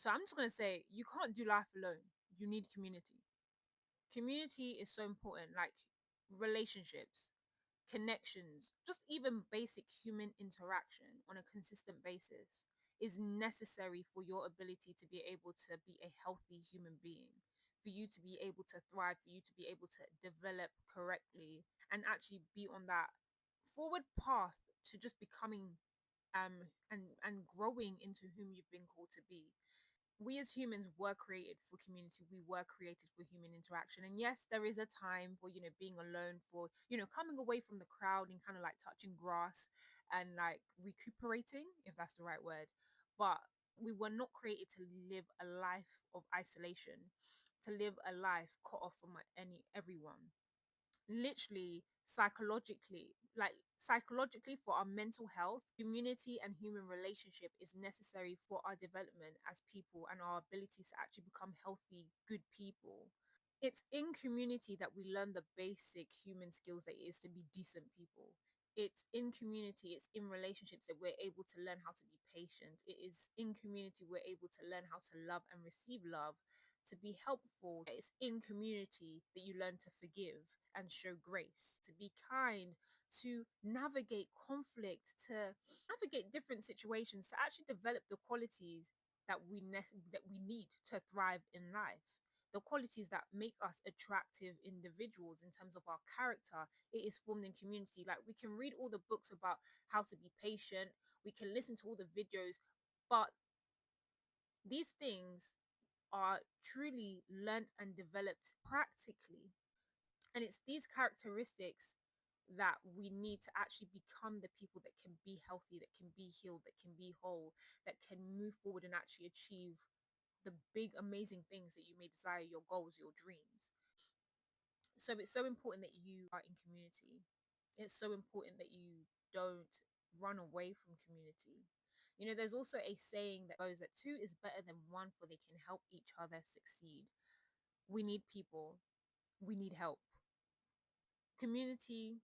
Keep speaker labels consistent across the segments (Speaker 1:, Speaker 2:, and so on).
Speaker 1: So I'm just going to say, you can't do life alone. You need community. Community is so important, like relationships, connections, just even basic human interaction on a consistent basis is necessary for your ability to be able to be a healthy human being, for you to be able to thrive, for you to be able to develop correctly and actually be on that forward path to just becoming and growing into whom you've been called to be. We as humans were created for community. We were created for human interaction. And yes, there is a time for, being alone, for, coming away from the crowd and kind of like touching grass and like recuperating, if that's the right word. But we were not created to live a life of isolation, to live a life cut off from everyone. Literally, psychologically, for our mental health, community and human relationship is necessary for our development as people and our abilities to actually become healthy, good people. It's in community that we learn the basic human skills that it is to be decent people. It's in community, it's in relationships that we're able to learn how to be patient. It is in community we're able to learn how to love and receive love, to be helpful. It's in community that you learn to forgive and show grace, to be kind, to navigate conflict, to navigate different situations, to actually develop the qualities that we need to thrive in life, the qualities that make us attractive individuals in terms of our character. It is formed in community. Like, we can read all the books about how to be patient, we can listen to all the videos, but these things are truly learnt and developed practically. And it's these characteristics that we need to actually become the people that can be healthy, that can be healed, that can be whole, that can move forward and actually achieve the big, amazing things that you may desire, your goals, your dreams. So it's so important that you are in community. It's so important that you don't run away from community. There's also a saying that goes that two is better than one, for they can help each other succeed. We need people. We need help. Community,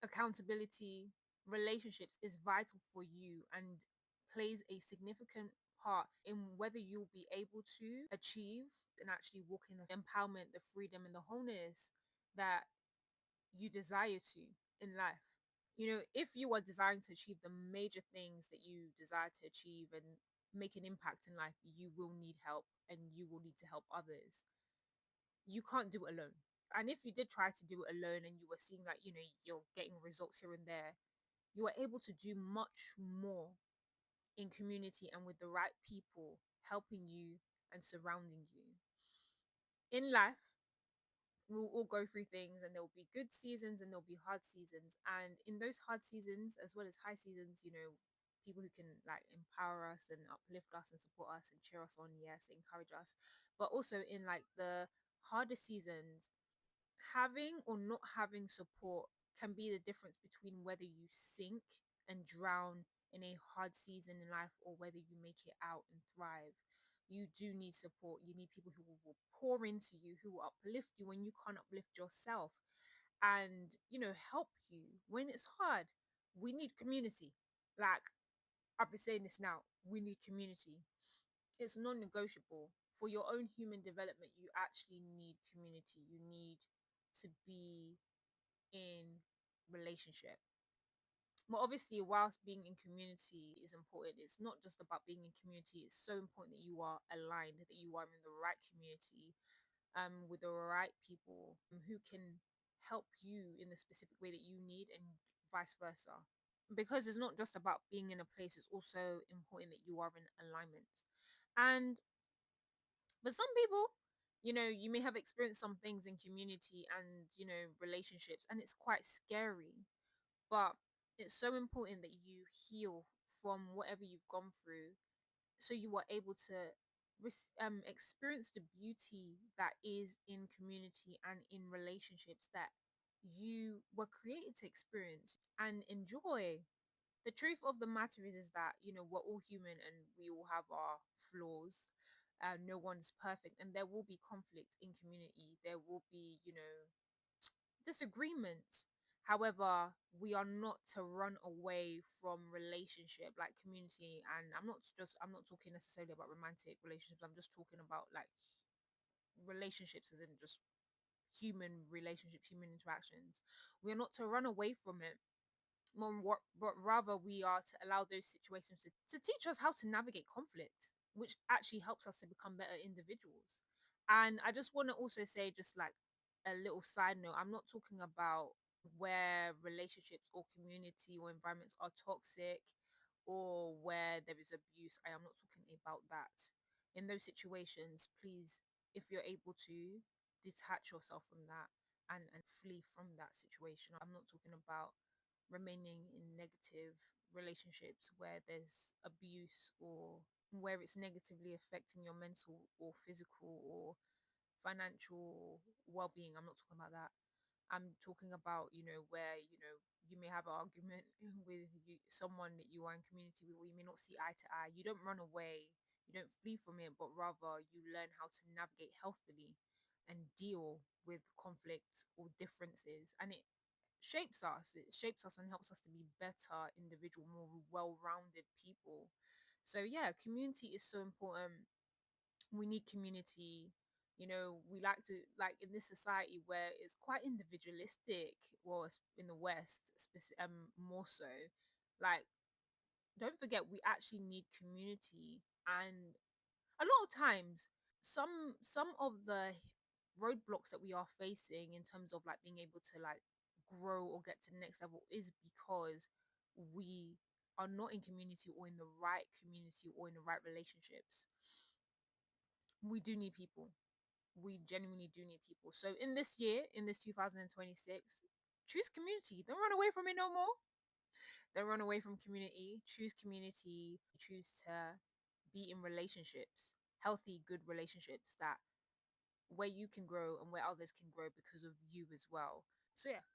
Speaker 1: accountability, relationships is vital for you and plays a significant part in whether you'll be able to achieve and actually walk in the empowerment, the freedom, and the wholeness that you desire to in life. If you are desiring to achieve the major things that you desire to achieve and make an impact in life, you will need help and you will need to help others. You can't do it alone. And if you did try to do it alone and you were seeing that, you're getting results here and there, you are able to do much more in community and with the right people helping you and surrounding you. In life, we'll all go through things, and there'll be good seasons and there'll be hard seasons. And in those hard seasons, as well as high seasons, people who can like empower us and uplift us and support us and cheer us on, yes, encourage us. But also in like the harder seasons, having or not having support can be the difference between whether you sink and drown in a hard season in life or whether you make it out and thrive. You do need support. You need people who will pour into you, who will uplift you when you can't uplift yourself, and help you when it's hard. We need community. Like, I've been saying this now, we need community. It's non-negotiable. For your own human development, you actually need community. You need to be in relationship. But obviously, whilst being in community is important, it's not just about being in community. It's so important that you are aligned, that you are in the right community, with the right people who can help you in the specific way that you need, and vice versa. Because it's not just about being in a place, it's also important that you are in alignment. And but some people, you may have experienced some things in community and, relationships, and it's quite scary. But it's so important that you heal from whatever you've gone through so you are able to experience the beauty that is in community and in relationships that you were created to experience and enjoy. The truth of the matter is that we're all human and we all have our flaws. No one's perfect, and there will be conflict in community. There will be disagreements. However, we are not to run away from relationship, like community. And I'm not talking necessarily about romantic relationships. I'm just talking about like relationships, as in just human relationships, human interactions. We're not to run away from it, but rather we are to allow those situations to teach us how to navigate conflict, which actually helps us to become better individuals. And I just want to also say, just like a little side note, I'm not talking about where relationships or community or environments are toxic or where there is abuse. I am not talking about that. In those situations, please, if you're able to, detach yourself from that and flee from that situation. I'm not talking about remaining in negative relationships where there's abuse or where it's negatively affecting your mental or physical or financial well-being. I'm not talking about that. I'm talking about, where, you may have an argument with someone that you are in community with, or you may not see eye to eye. You don't run away, you don't flee from it, but rather you learn how to navigate healthily and deal with conflict or differences. And it shapes us and helps us to be better individual, more well-rounded people. So yeah, community is so important. We need community. We like to, like, in this society where it's quite individualistic, well, in the West, more so, like, don't forget, we actually need community. And a lot of times, some of the roadblocks that we are facing in terms of like being able to like grow or get to the next level is because we are not in community, or in the right community, or in the right relationships. We do need people. We genuinely do need people. So in this year, in this 2026, choose community. Don't run away from it no more. Don't run away from community. Choose community. Choose to be in relationships, healthy, good relationships, that where you can grow and where others can grow because of you as well. So yeah,